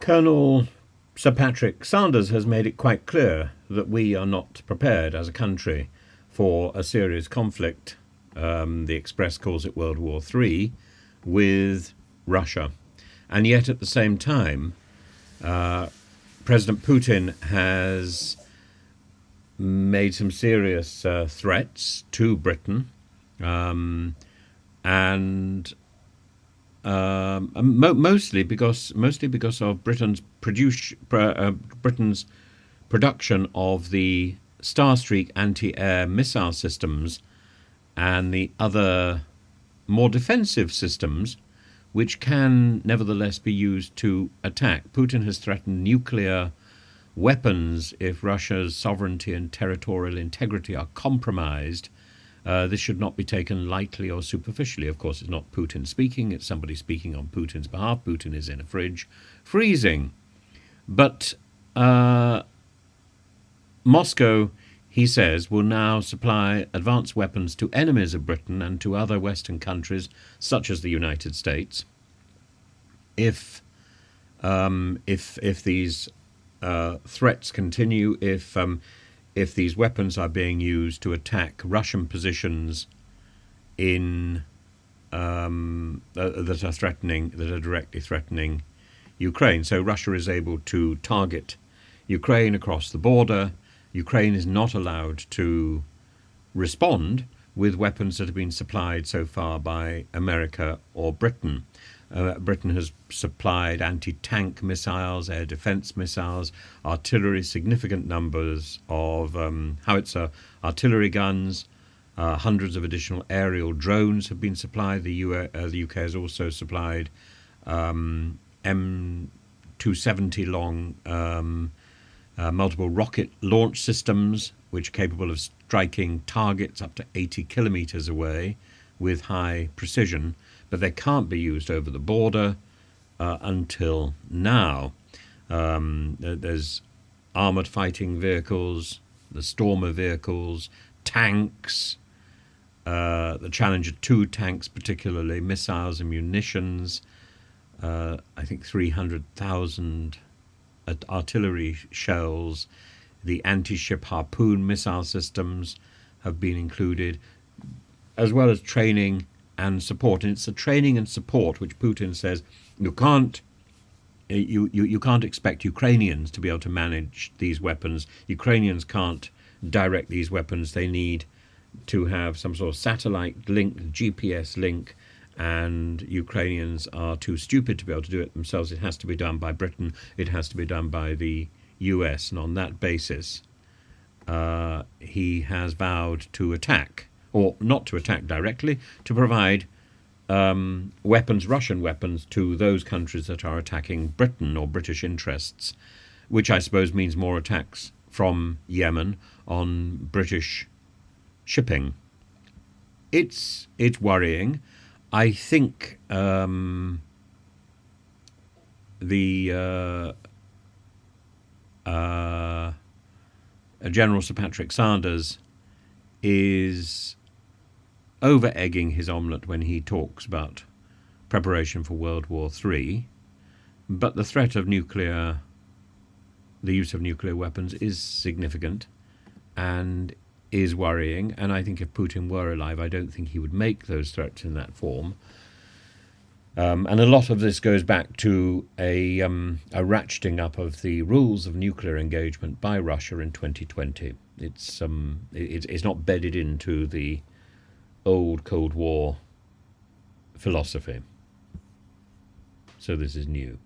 Colonel Sir Patrick Sanders has made it quite clear that we are not prepared as a country for a serious conflict. The Express calls it World War III with Russia. And yet at the same time, President Putin has made some serious threats to Britain, and mostly because of Britain's production of the Starstreak anti-air missile systems and the other more defensive systems, which can nevertheless be used to attack. Putin has threatened nuclear weapons if Russia's sovereignty and territorial integrity are compromised. This should not be taken lightly or superficially. Of course, it's not Putin speaking, it's somebody speaking on Putin's behalf. Putin is in a fridge, freezing. But Moscow, he says, will now supply advanced weapons to enemies of Britain and to other Western countries, such as the United States, if these threats continue, if these weapons are being used to attack Russian positions in that are directly threatening Ukraine. So Russia is able to target Ukraine across the border. Ukraine is not allowed to respond with weapons that have been supplied so far by America or Britain. Britain has supplied anti-tank missiles, air defence missiles, artillery, significant numbers of howitzer artillery guns. Hundreds of additional aerial drones have been supplied. The UK has also supplied M270 long multiple rocket launch systems, which are capable of striking targets up to 80 kilometres away with high precision, but they can't be used over the border until now. There's armoured fighting vehicles, the Stormer vehicles, tanks, the Challenger 2 tanks particularly, missiles and munitions, I think 300,000 artillery shells, the anti-ship Harpoon missile systems have been included, as well as training and support. And it's the training and support which Putin says you can't expect Ukrainians to be able to manage these weapons. Ukrainians can't direct these weapons. They need to have some sort of satellite link, GPS link, and Ukrainians are too stupid to be able to do it themselves. It has to be done by Britain. It has to be done by the US. And on that basis, he has vowed to attack, or not to attack directly, to provide weapons, Russian weapons, to those countries that are attacking Britain or British interests, which I suppose means more attacks from Yemen on British shipping. It's worrying. I think General Sir Patrick Sanders is over-egging his omelette when he talks about preparation for World War III, but the threat of the use of nuclear weapons is significant and is worrying, and I think if Putin were alive, I don't think he would make those threats in that form. And a lot of this goes back to a ratcheting up of the rules of nuclear engagement by Russia in 2020. It's not bedded into the old Cold War philosophy. So this is new.